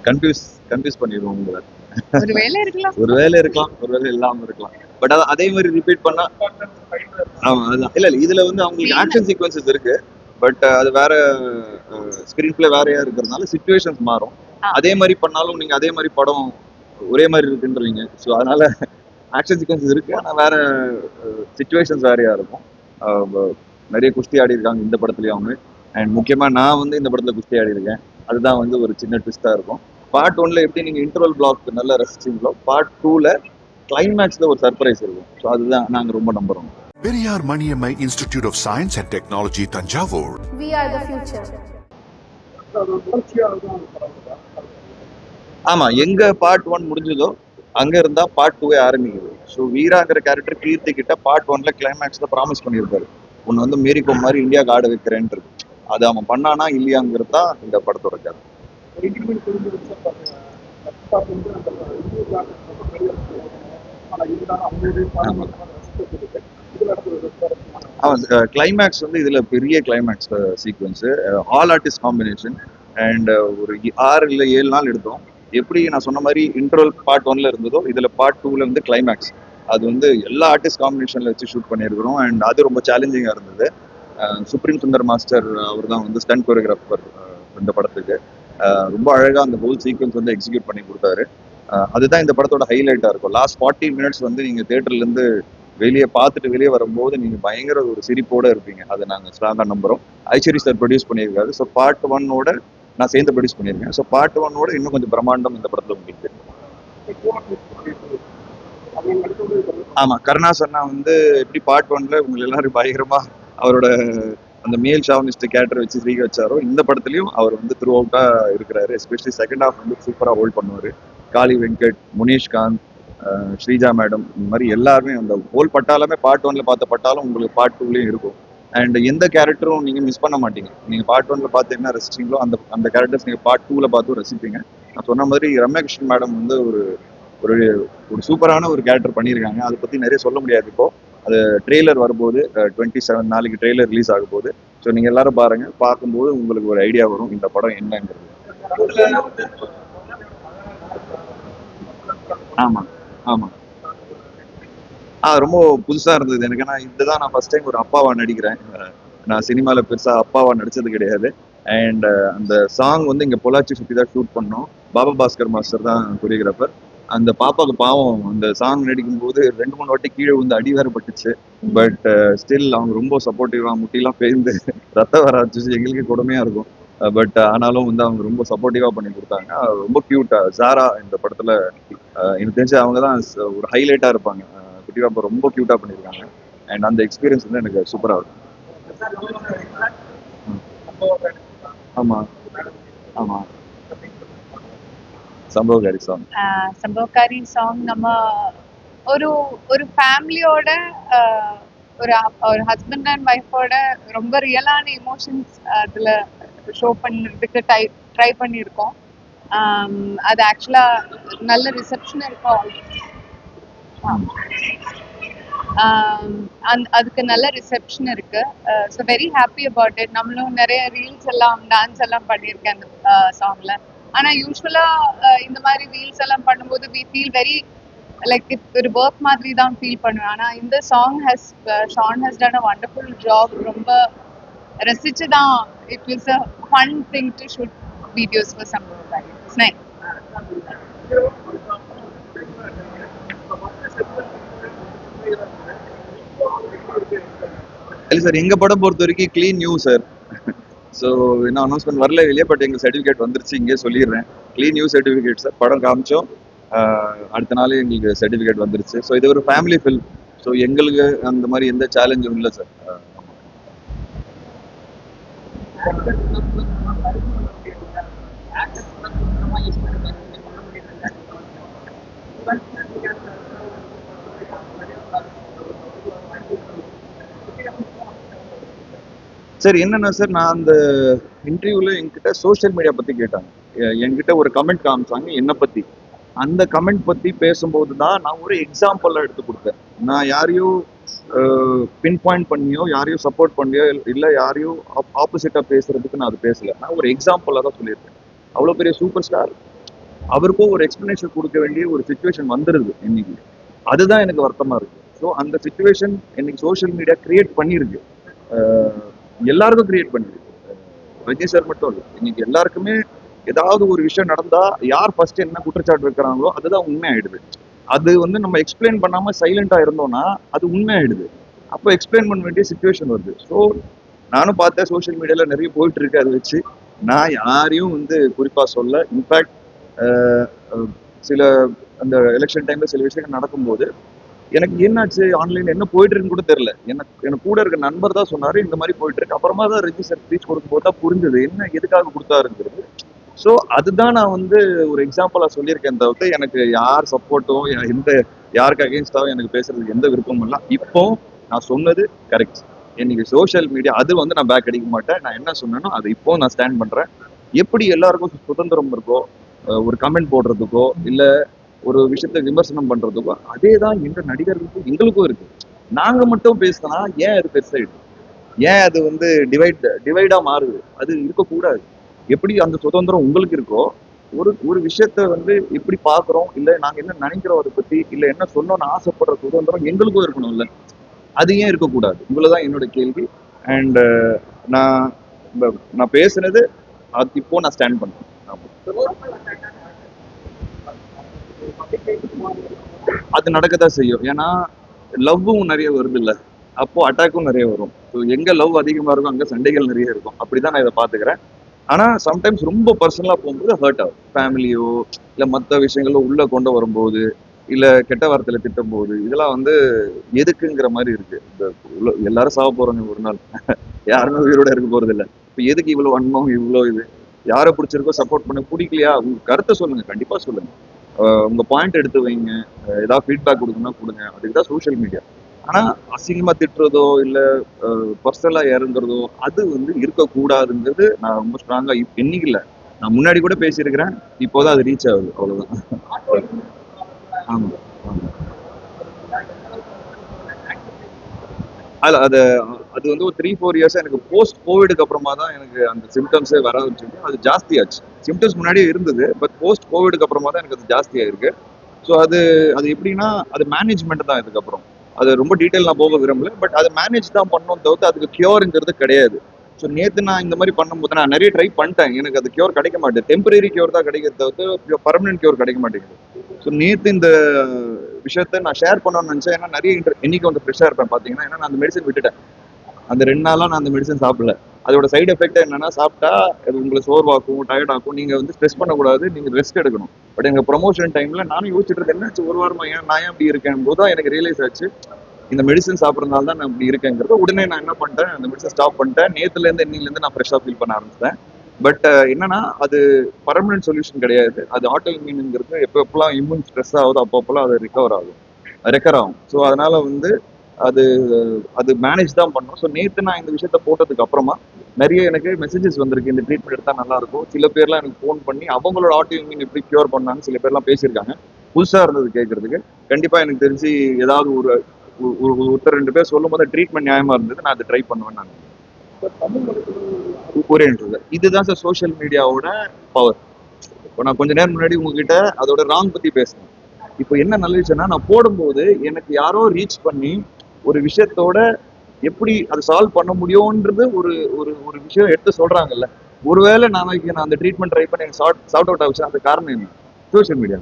Confuse பண்ணிடுவோம் உங்களை. ஒருவேளை இருக்கலாம், ஒருவேளை இல்லாம இருக்கலாம். பட் அதே மாதிரி ரிப்பீட் பண்ணா ஆமா அதுதான். இல்ல இதுல வந்து அவங்களுக்கு ஆக்ஷன் சீக்வன்சஸ் இருக்கு. பட் அது வேற ஸ்கிரீன் பிளே வேறையா இருக்கிறதுனால சிச்சுவேஷன்ஸ் மாறும். அதே மாதிரி பண்ணாலும் நீங்க அதே மாதிரி படம் ஒரே மாதிரி இருக்குன்றீங்க. ஸோ அதனால ஆக்ஷன் சீக்வன்சஸ் இருக்கு, ஆனா வேற சிச்சுவேஷன்ஸ் வேறையா இருக்கும். நிறைய குஸ்தி ஆடி இருக்காங்க இந்த படத்துலயும் அவங்க. அண்ட் முக்கியமா நான் வந்து இந்த படத்துல குஸ்தி ஆடி இருக்கேன். அதுதான் வந்து ஒரு சின்ன ட்விஸ்டா இருக்கும். பார்ட் 1ல எப்படி நீங்க இன்டர்வல் பிளாக் நல்லா ரசிச்சீங்களோ, பார்ட் 2ல கிளைமேக்ஸ்ல ஒரு சர்ப்ரைஸ் இருக்கும். ஸோ அதுதான் நாங்க ரொம்ப நம்புறோம். Periyar Maniammai Institute of Science and Technology, Tanjavur. We are the future. ஆமா, எங்க பார்ட் 1 முடிஞ்சதோ அங்க இருந்தா பார்ட் 2 ஆரம்பிக்குது. ஸோ வீராங்கிற கேரக்டர் கீர்த்தி கிட்ட பார்ட் 1ல கிளைமேக்ஸ்ல ப்ராமிஸ் பண்ணியிருப்பாரு. ஒன்னு வந்து மேரிகோம் மாதிரி இந்தியாவுக்கு ஆட வைக்கிறேன்ட்டு. அது அவன் பண்ணானா இல்லையாங்கிறது தான் இந்த படத்தோட கதை. கிளைமேக்ஸ் வந்து இதுல பெரிய climax sequence, all artist combination. And ஒரு 6 இல்ல 7 நாள் எடுத்தோம். எப்படி நான் சொன்ன மாதிரி இன்டர்வல் பார்ட் 1ல இருந்ததோ இதுல பார்ட் 2ல வந்து கிளைமேக்ஸ். அது வந்து எல்லா ஆர்டிஸ்ட் காம்பினேஷன்ல வச்சு ஷூட் பண்ணியிருக்கிறோம். அண்ட் அது ரொம்ப சேலஞ்சிங்கா இருந்தது. சுப்ரீம் சுந்தர் மாஸ்டர் அவர் தான் வந்து ஸ்டன்ட் கோரியோகிராஃபர் இந்த படத்துக்கு. ரொம்ப அழகா அந்த ஹோல் சீக்வன்ஸ் வந்து எக்ஸிக்யூட் பண்ணி கொடுத்தாரு. அதுதான் இந்த படத்தோட ஹைலைட்டா இருக்கும். லாஸ்ட் 40 மினிட்ஸ் வந்து நீங்க தியேட்டர்ல இருந்து வெளியே பார்த்துட்டு வெளியே வரும்போது நீங்க பயங்கர ஒரு சிரிப்போட இருப்பீங்க. அதை நாங்க ஸ்ட்ராங்கா நம்புறோம். ஐஸ்வரி சார் ப்ரொடியூஸ் பண்ணியிருக்காரு. ஸோ பார்ட் 1ஓட நான் சேர்ந்து ப்ரொடியூஸ் பண்ணியிருக்கேன். ஸோ பார்ட் 1ஓட இன்னும் கொஞ்சம் பிரம்மாண்டம் இந்த படத்துல உங்களுக்கு. ஆமா, கருணாஸ் அண்ணா வந்து எப்படி பார்ட் 1ல உங்களை எல்லாரும் பயங்கரமா அவரோட அந்த மேல் ஷாவனிஸ்ட் கேரக்டர் வச்சு ஸ்ரீக வச்சாரோ, இந்த படத்துலயும் அவர் வந்து த்ரூ அவுட்டா இருக்கிறாரு. எஸ்பெஷலி செகண்ட் ஹாஃப் வந்து சூப்பரா ஹோல்ட் பண்ணுவாரு. காளி வெங்கட், முனீஷ்காந்த், ஸ்ரீஜா மேடம், இந்த மாதிரி எல்லாருமே அந்த ஹோல் பட்டாலுமே பார்ட் 1ல பார்த்த பட்டாலும் உங்களுக்கு பார்ட் 2லயும் இருக்கும். அண்ட் எந்த கேரக்டரும் நீங்க மிஸ் பண்ண மாட்டீங்க. நீங்க பார்ட் 1ல பார்த்து என்ன ரசிச்சீங்களோ அந்த அந்த கேரக்டர்ஸ் நீங்க பார்ட் 2ல பார்த்து ரசிப்பீங்க. நான் சொன்ன மாதிரி ரம்யாகிருஷ்ணன் மேடம் வந்து ஒரு ஒரு ஒரு சூப்பரான ஒரு கேரக்டர் பண்ணியிருக்காங்க. அதை பத்தி நிறைய சொல்ல முடியாது இப்போ. அது ட்ரெய்லர் வரும்போது 27 நாளைக்கு ட்ரெய்லர் ரிலீஸ் ஆக போகுது. ஸோ நீங்க எல்லாரும் பாருங்க. பார்க்கும்போது உங்களுக்கு ஒரு ஐடியா வரும் இந்த படம் என்னங்கிறது. ஆமா ஆமா ரொம்ப புதுசா இருந்தது எனக்கு. ஏன்னா இதுதான் நான் ஃபர்ஸ்ட் டைம் ஒரு அப்பாவா நடிக்கிறேன். நான் சினிமால பெருசா அப்பாவா நடிச்சது கிடையாது. அண்ட் அந்த சாங் வந்து இங்க பொள்ளாச்சி சுற்றி தான் ஷூட் பண்ணோம். பாபா பாஸ்கர் மாஸ்டர் தான் கொரியோகிராஃபர். அந்த பாப்பாவுக்கு பாவம் அந்த சாங் நடிக்கும் போது 2-3 வாட்டி கீழே வந்து அடி வேற பட்டுச்சு. பட் ஸ்டில் அவங்க ரொம்ப சப்போர்ட்டிவா முட்டிலாம் பேர்ந்து ரத்தம் வர ஆரம்பிச்சு எங்களுக்கு கொடுமையா இருக்கும். பட் ஆனாலும் வந்து அவங்க ரொம்ப சப்போர்ட்டிவா பண்ணி கொடுத்தாங்க. ரொம்ப கியூட்டா ஜாரா இந்த படத்துல எனக்கு தெரிஞ்சு அவங்க தான் ஒரு ஹைலைட்டா இருப்பாங்க. குட்டி பாப்பா ரொம்ப கியூட்டா பண்ணியிருக்காங்க. அண்ட் அந்த எக்ஸ்பீரியன்ஸ் வந்து எனக்கு சூப்பரா இருக்கும். ஆமா ஆமா சம்பவக்காரி சாங் நம்ம ஒரு ஒரு ஃபேமிலியோட ஒரு ஒரு ஹஸ்பண்ட் அண்ட் ஒய்ஃபோட ரொம்ப ரியலான எமோஷன்ஸ் அதுல ஷோ பண்ணுறதுக்கு ட்ரை பண்ணியிருக்கோம். அது ஆக்சுவலா நல்ல ரிசப்ஷன் இருக்கும். அதுக்கு நல்ல ரிசப்ஷன் இருக்கு. So very happy about it. நம்மளும் நிறைய ரீல்ஸ் எல்லாம் டான்ஸ் எல்லாம் பண்ணியிருக்கேன் அந்த சாங்ல. ஆனா யூஸ்வலா இந்த மாதிரி ரீல்ஸ் எல்லாம் பண்ணும்போது வி ஃபீல் வெரி லைக் ஒரு ஒர்க் மாதிரி தான் ஃபீல் பண்ணுவேன். ஆனா இந்த song Shaan has done a wonderful job. ரொம்ப ரசிச்சு தான் it was a fun thing to shoot videos for Sambavakkari. It's nice. இல்லை சார், எங்க படம் பொறுத்த வரைக்கும் கிளீன் நியூ சார். ஸோ இன்னும் அனௌன்ஸ்மெண்ட் வரல இல்லையா, பட் எங்கள் சர்டிஃபிகேட் வந்துருச்சு. இங்கே சொல்லிடுறேன், க்ளீன் நியூ சர்டிஃபிகேட் சார். படம் காமிச்சோம், அடுத்த நாளே எங்களுக்கு சர்டிஃபிகேட் வந்துருச்சு. ஸோ இது ஒரு ஃபேமிலி ஃபில்ம். ஸோ எங்களுக்கு அந்த மாதிரி எந்த சேலஞ்சும் இல்லை சார். சார் என்னன்னா சார், நான் அந்த இன்டர்வியூல என்கிட்ட சோஷியல் மீடியா பத்தி கேட்டாங்க. என்கிட்ட ஒரு கமெண்ட் காமிச்சாங்க என்னை பத்தி. அந்த கமெண்ட் பத்தி பேசும்போது தான் நான் ஒரு எக்ஸாம்பிள் எடுத்து கொடுத்தேன். நான் யாரையோ பின் பாயிண்ட் பண்ணியோ யாரையும் சப்போர்ட் பண்ணியோ இல்லை யாரையோ ஆப்போசிட்டாக பேசுறதுக்கு நான் அது பேசல. நான் ஒரு எக்ஸாம்பிளாக தான் சொல்லியிருக்கேன். அவ்வளோ பெரிய சூப்பர் ஸ்டார், அவருக்கும் ஒரு எக்ஸ்பிளனேஷன் கொடுக்க வேண்டிய ஒரு சுச்சுவேஷன் வந்துருது இன்னைக்கு. அதுதான் எனக்கு வருத்தமா இருக்கு. ஸோ அந்த சுச்சுவேஷன் இன்னைக்கு சோஷியல் மீடியா கிரியேட் பண்ணியிருக்கு. எல்லாருக்கும் கிரியேட் பண்ணிருக்கு. விஜய் சார் மட்டும் இல்லை, இன்னைக்கு எல்லாருக்குமே ஏதாவது ஒரு விஷயம் நடந்தா யார் ஃபர்ஸ்ட் என்ன குற்றச்சாட்டு இருக்கிறாங்களோ அதுதான் உண்மை ஆயிடுது. அது வந்து நம்ம எக்ஸ்பிளைன் பண்ணாம சைலண்டா இருந்தோம்னா அது உண்மை ஆயிடுது. அப்போ எக்ஸ்பிளைன் பண்ண வேண்டிய சுச்சுவேஷன் வருது. ஸோ நானும் பார்த்தேன் சோஷியல் மீடியால நிறைய போயிட்டு இருக்கு. அதை வச்சு நான் யாரையும் வந்து குறிப்பா சொல்ல. இன்ஃபேக்ட் சில அந்த எலெக்ஷன் டைம்ல சில விஷயங்கள் நடக்கும்போது எனக்கு என்னாச்சு ஆன்லைன்ல என்ன போயிட்டு இருக்குன்னு கூட தெரியல. எனக்கு கூட இருக்க நண்பர் தான் சொன்னாரு இந்த மாதிரி போயிட்டு இருக்கு. அப்புறமா தான் ரெஜிஸ்டர் ஸ்பீச் கொடுக்கும்போது தான் புரிஞ்சது என்ன எதுக்காக கொடுத்தாருங்கிறது. ஸோ அதுதான் நான் வந்து ஒரு எக்ஸாம்பிளா சொல்லியிருக்கேன். தவிர்த்து எனக்கு யார் சப்போர்ட்டோ எந்த யாருக்கு அகேன்ஸ்டாவோ எனக்கு பேசுறதுக்கு எந்த விருப்பமும் இல்லை. இப்போ நான் சொன்னது கரெக்ட். இன்னைக்கு சோஷியல் மீடியா அது வந்து நான் பேக் அடிக்க மாட்டேன். நான் என்ன சொன்னேனோ அதை இப்போ நான் ஸ்டாண்ட் பண்றேன். எப்படி எல்லாருக்கும் சுதந்திரம் இருக்கோ ஒரு கமெண்ட் போடுறதுக்கோ இல்லை ஒரு விஷயத்த விமர்சனம் பண்றதுக்கோ அதே தான் எங்க நடிகர்களுக்கும் எங்களுக்கும் இருக்கு. நாங்க மட்டும் பேசினா ஏன் அது பெருசாயிடுது, ஏன் அது வந்து டிவைடா மாறுது? அது இருக்கக்கூடாது. எப்படி அந்த சுதந்திரம் உங்களுக்கு இருக்கோ ஒரு ஒரு விஷயத்த வந்து எப்படி பாக்குறோம் இல்ல நாங்க என்ன நினைக்கிறோம் அதை பத்தி இல்ல என்ன சொல்லணும்னு ஆசைப்படுற சுதந்திரம் எங்களுக்கும் இருக்கணும்ல. அது ஏன் இருக்கக்கூடாது? இவ்வளவுதான் என்னோட கேள்வி. அண்ட் நான் நான் பேசுனது அது இப்போ நான் ஸ்டாண்ட் பண்றேன். ஆமா. அது நடக்கத்தான் செய்யும். ஏன்னா லவ்வும் நிறைய வருது இல்ல, அப்போ அட்டாக்கும் நிறைய வரும். ஸோ எங்க லவ் அதிகமா இருக்கும் அங்க சண்டைகள் நிறைய இருக்கும். அப்படிதான் நான் இதை பாத்துக்கிறேன். ஆனா சம்டைம்ஸ் ரொம்ப பர்சனலா போகும்போது ஹர்ட் ஆகும். ஃபேமிலியோ இல்ல மற்ற விஷயங்களோ உள்ள கொண்டு வரும்போது இல்ல கெட்ட வார்த்தையில திட்டும் போது இதெல்லாம் வந்து எதுக்குங்கிற மாதிரி இருக்கு. இந்த எல்லாரும் சாவ போறாங்க ஒரு நாள். யாருமே உயிரோட இருக்க போறது இல்ல. இப்ப எதுக்கு இவ்வளவு வன்மம் இவ்வளவு இது? யாரை பிடிச்சிருக்கோ சப்போர்ட் பண்ண, பிடிக்கலையா உங்க கருத்தை சொல்லுங்க, கண்டிப்பா சொல்லுங்க. உங்க பாயிண்ட் எடுத்து வைங்க. ஏதாவது ஃபீட்பேக் கொடுக்கணும்னா கொடுங்க. அதுக்கு தான் சோஷியல் மீடியா. ஆனா அசிங்கமா திட்டுறதோ இல்ல பர்சனலா இறங்குறதோ அது வந்து இருக்கக்கூடாதுங்கிறது நான் ரொம்ப ஸ்ட்ராங்கா இன்னைக்கு இல்ல, நான் முன்னாடி கூட பேசியிருக்கிறேன். இப்போதான் அது ரீச் ஆகுது, அவ்வளவுதான். ஆமா ஆமா. அது அது அது வந்து ஒரு 3-4 இயர்ஸா எனக்கு போஸ்ட் கோவிடுக்கு அப்புறமா தான் எனக்கு அந்த சிம்டம்ஸே வர ஆரம்பிச்சிருக்கு. அது ஜாஸ்தியாச்சு. சிம்டம்ஸ் முன்னாடியே இருந்தது, பட் போஸ்ட் கோவிடுக்கு அப்புறமா தான் எனக்கு அது ஜாஸ்தியாயிருக்கு. ஸோ அது அது எப்படின்னா அது மேனேஜ்மெண்ட் தான். இதுக்கப்புறம் அது ரொம்ப டீட்டெயில் நான் போக விரும்பல, பட் அதை மேனேஜ் தான் பண்ணணும் தவிர்த்து அதுக்கு கியூருங்கிறது கிடையாது. ஸோ நேற்று நான் இந்த மாதிரி பண்ணும்போது நான் நிறைய ட்ரை பண்ணிட்டேன். எனக்கு அது கியூர் கிடைக்க மாட்டேது. டெம்பரரி கியூர் தான் கிடைக்கிறது தவிர்த்து பர்மனன்ட் கியூர் கிடைக்க மாட்டேங்குது. ஸோ நேற்று இந்த விஷயத்த நான் ஷேர் பண்ணணும்னு நினச்சேன். ஏன்னா நிறைய இன்னைக்கு வந்து ஃப்ரெஷ்ஷாக இருப்பேன் பார்த்தீங்கன்னா. ஏன்னா நான் அந்த மெடிசன் விட்டுட்டேன். அந்த 2 நாளாக நான் அந்த மெடிசன் சாப்பிடல. அதோட சைடு எஃபெக்ட் என்னன்னா சாப்பிட்டா அது உங்களை சோர்வாக்கும், டயர்ட் ஆக்கும். நீங்க வந்து ஸ்ட்ரெஸ் பண்ணக்கூடாது, நீங்க ரெஸ்ட் எடுக்கணும். பட் எங்க ப்ரொமோஷன் டைம்ல நானும் யோசிச்சுட்டு இருக்கேன், என்னாச்சு ஒரு வாரமா நான் ஏன் அப்படி இருக்கேன் போது தான் எனக்கு ரியலைஸ் ஆச்சு. இந்த மெடிசன் சாப்பிட்றதுனால தான் நான் இப்படி இருக்கேங்கிறது. உடனே நான் என்ன பண்ணிட்டேன், அந்த மெடிசன் ஸ்டாப் பண்ணிட்டேன். நேத்துல இருந்து இன்னிலேருந்து நான் ஃப்ரெஷ்ஷாக ஃபீல் பண்ண ஆரம்பிச்சிட்டேன். பட் என்னன்னா அது பர்மனன்ட் சொல்யூஷன் கிடையாது. அது ஆட்டோ இம்யூனுங்கிறது எப்பப்பெல்லாம் இம்யூன் ஸ்ட்ரெஸ் ஆகுதோ அப்பப்பெல்லாம் அது ரெக்கர் ஆகும். ஸோ அதனால வந்து அது அது மேனேஜ் தான் பண்ணணும். ஸோ நேற்று நான் இந்த விஷயத்த போட்டதுக்கு அப்புறமா நிறைய எனக்கு மெசேஜஸ் வந்திருக்கு. இந்த ட்ரீட்மெண்ட் எடுத்தால் நல்லா இருக்கும். சில பேர்லாம் எனக்கு ஃபோன் பண்ணி அவங்களோட ஆட்டோ இம்யூன் எப்படி கியூர் பண்ணாங்க சில பேர்லாம் பேசியிருக்காங்க. புதுசாக இருந்தது கேட்கறதுக்கு. கண்டிப்பாக எனக்கு தெரிஞ்சு ஏதாவது ஒருத்தர் 2 பேர் சொல்லும் போது ட்ரீட்மெண்ட் நியாயமா இருந்தது. நான் அதை ட்ரை பண்ணுவேன். நான் ஒரே நிமிஷம். இதுதான் சார் சோஷியல் மீடியாவோட பவர். இப்போ நான் கொஞ்ச நேரம் முன்னாடி உங்ககிட்ட அதோட ராங் பத்தி பேசுனேன். இப்போ என்ன நல்ல விஷயம்னா நான் போடும்போது எனக்கு யாரோ ரீச் பண்ணி ஒரு விஷயத்தோட எப்படி அதை சால்வ் பண்ண முடியும்ன்றது ஒரு ஒரு ஒரு விஷயம் எடுத்து சொல்றாங்கல்ல. ஒருவேளை நான் அந்த ட்ரீட்மெண்ட் ட்ரை பண்ணி எனக்கு சார்ட் அவுட் ஆச்சு, அந்த காரணம் என்ன? Social media.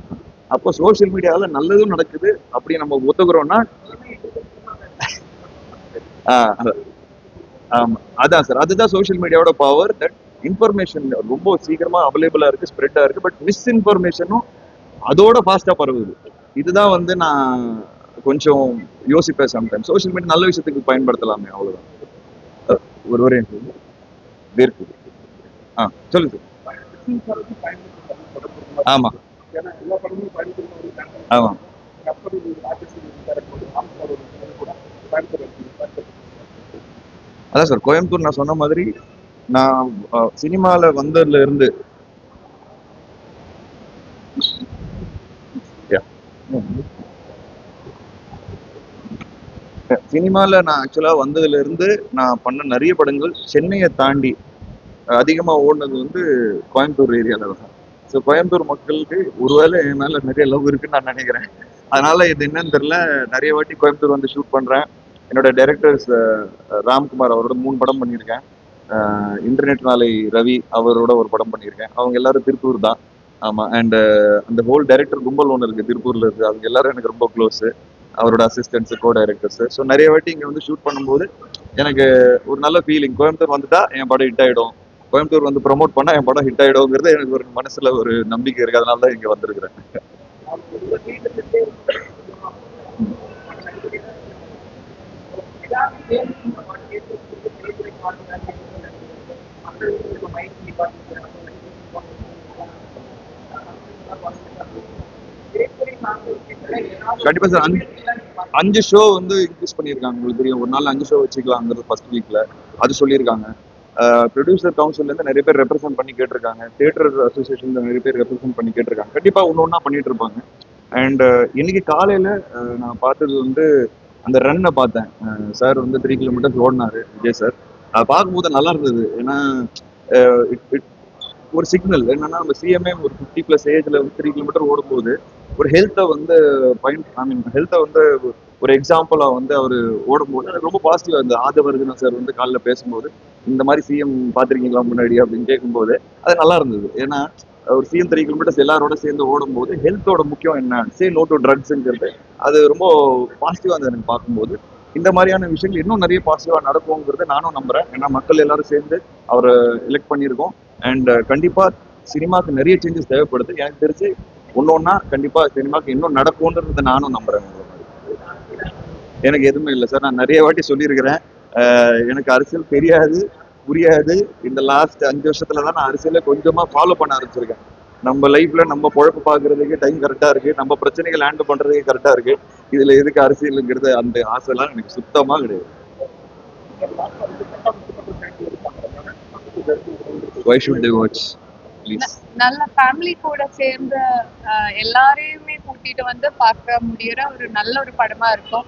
அப்போ சோஷியல் மீடியால நல்லதும் நடக்குது அப்படி நம்ம ஒத்துக்கிறோம்னா ஆமா அதான் சார், அதுதான் சோஷியல் மீடியாவோட பவர். தட் இன்ஃபர்மேஷன் ரொம்ப சீக்கிரமா அவைலபிளா இருக்கு, ஸ்ப்ரெட்டா இருக்கு. பட் மிஸ்இன்ஃபர்மேஷனும் அதோட ஃபாஸ்டா பரவுது. இதுதான் வந்து நான் கொஞ்சம் யோசிப்பேன் சம்டைம். சோஷியல் மீடியா நல்ல விஷயத்துக்கு பயன்படுத்தலாமே, அவ்வளவுதான். ஒரே வேர்க்கு சொல்லுங்க சார். ஆமா ஆமா அதான் சார், கோயம்புத்தூர் நான் சொன்ன மாதிரி நான் சினிமால வந்ததுல இருந்து சினிமால நான் ஆக்சுவலா வந்ததுல இருந்து நான் பண்ண நிறைய படங்கள் சென்னையை தாண்டி அதிகமா ஓடுனது வந்து கோயம்புத்தூர் ஏரியால தான். ஸோ கோயம்புத்தூர் மக்களுக்கு ஒருவேளை என் மேல நிறைய லவ் இருக்குன்னு நான் நினைக்கிறேன். அதனால இது என்னன்னு தெரியல, நிறைய வாட்டி கோயம்புத்தூர் வந்து ஷூட் பண்றேன். என்னோட டைரக்டர்ஸ் ராம்குமார் அவரோட 3 படம் பண்ணியிருக்கேன். இன்டர்நெட் நாளை ரவி அவரோட ஒரு படம் பண்ணியிருக்கேன். அவங்க எல்லாரும் திருப்பூர் தான். ஆமா. அண்ட் அந்த ஹோல் டைரக்டர் கும்பல் ஒன்று இருக்கு திருப்பூர்ல இருக்கு. அவங்க எல்லாரும் எனக்கு ரொம்ப க்ளோஸ். அவரோட அசிஸ்டன்ஸ், கோ டைரக்டர்ஸ். ஸோ நிறைய வாட்டி இங்க வந்து ஷூட் பண்ணும்போது எனக்கு ஒரு நல்ல ஃபீலிங். கோயம்புத்தூர் வந்துட்டா என் படம் ஹிட் ஆயிடும், கோயம்புத்தூர் வந்து ப்ரோமோட் பண்ணா என் படம் ஹிட் ஆயிடும்ங்கிறது எனக்கு ஒரு மனசுல ஒரு நம்பிக்கை இருக்கு. அதனால தான் இங்க வந்திருக்கிறேன். கண்டிப்பா சார். 5 ஷோ வந்து இன்க்ரீஸ் பண்ணியிருக்காங்க. உங்களுக்கு தெரியும், ஒரு நாள் 5 ஷோ வச்சுக்கலாங்கிறது ஃபர்ஸ்ட் வீக்ல அது சொல்லியிருக்காங்க. ப்ரொடியூசர் கவுன்சில்ல இருந்து நிறைய பேர் ரெப்ரசென்ட் பண்ணி கேட்டிருக்காங்க. தியேட்டர் அசோசியேஷன்ல நிறைய பேர் ரெப்ரசென்ட் பண்ணி கேட்டிருக்காங்க. கண்டிப்பா ஒன்று பண்ணிட்டு இருப்பாங்க. அண்ட் இன்னைக்கு காலையில நான் பார்த்தது வந்து அந்த ரன்னை பார்த்தேன். சார் வந்து 3 கிலோமீட்டர்ஸ் ஓடினாரு விஜய் சார். அதை பார்க்கும்போது நல்லா இருந்தது. ஏன்னா ஒரு சிக்னல் என்னன்னா, நம்ம சிஎம்ஏ ஒரு 50+ ஏஜ்ல வந்து 3 கிலோமீட்டர் ஓடும்போது ஒரு ஹெல்த்தை வந்து ஹெல்த்தை வந்து ஒரு எக்ஸாம்பிளா வந்து அவர் ஓடும்போது எனக்கு ரொம்ப பாசிட்டிவா இருந்தது. ஆதவர்ஜுனா சார் வந்து காலைல பேசும்போது இந்த மாதிரி சிஎம் பார்த்துருக்கீங்களா முன்னாடி அப்படின்னு கேட்கும்போது அது நல்லா இருந்தது. ஏன்னா ஒரு சிஎம் 3 கிலோமீட்டர்ஸ் எல்லாரோட சேர்ந்து ஓடும்போது ஹெல்த்தோட முக்கியம் என்ன, சே நோ டு ட்ரக்ஸ்ங்கிறது அது ரொம்ப பாசிட்டிவா இருந்தது எனக்கு பார்க்கும்போது. இந்த மாதிரியான விஷயங்கள் இன்னும் நிறைய பாசிட்டிவா நடக்குங்கிறத நானும் நம்புறேன். ஏன்னா மக்கள் எல்லாரும் சேர்ந்து அவரை எலெக்ட் பண்ணியிருக்கோம். அண்ட் கண்டிப்பா சினிமாக்கு நிறைய சேஞ்சஸ் தேவைப்படுது. எனக்கு தெரிஞ்சு ஒன்னொன்னா கண்டிப்பா சினிமாக்கு இன்னும் நடக்கும்ன்றத நானும் நம்புறேன். எனக்கு எதுவுமே இல்லை சார். நான் நிறைய வாட்டி சொல்லியிருக்கிறேன், எனக்கு அரசியல் தெரியாது, புரியாது. இந்த லாஸ்ட் 5 வருஷத்துல தான் நான் அரசியலை கொஞ்சமா ஃபாலோ பண்ண ஆரம்பிச்சிருக்கேன். நம்ம லைஃப்ல நம்ம பொழப்பு பாக்குறதுக்கு டைம் கரெக்டா இருக்கு, நம்ம பிரச்சனைகள் ஹேண்டில் பண்றதுக்கு கரெக்டா இருக்கு. இதுல எதுக்கு அரசியலுங்கிறது அந்த ஆசைலாம் எனக்கு சுத்தமா கிடையாது. Why should they watch? Please. நல்ல ஃபேமிலி கூட சேர்ந்து எல்லாரையுமே கூட்டிட்டு வந்து பார்க்க முடியற ஒரு நல்ல ஒரு படமா இருக்கும்.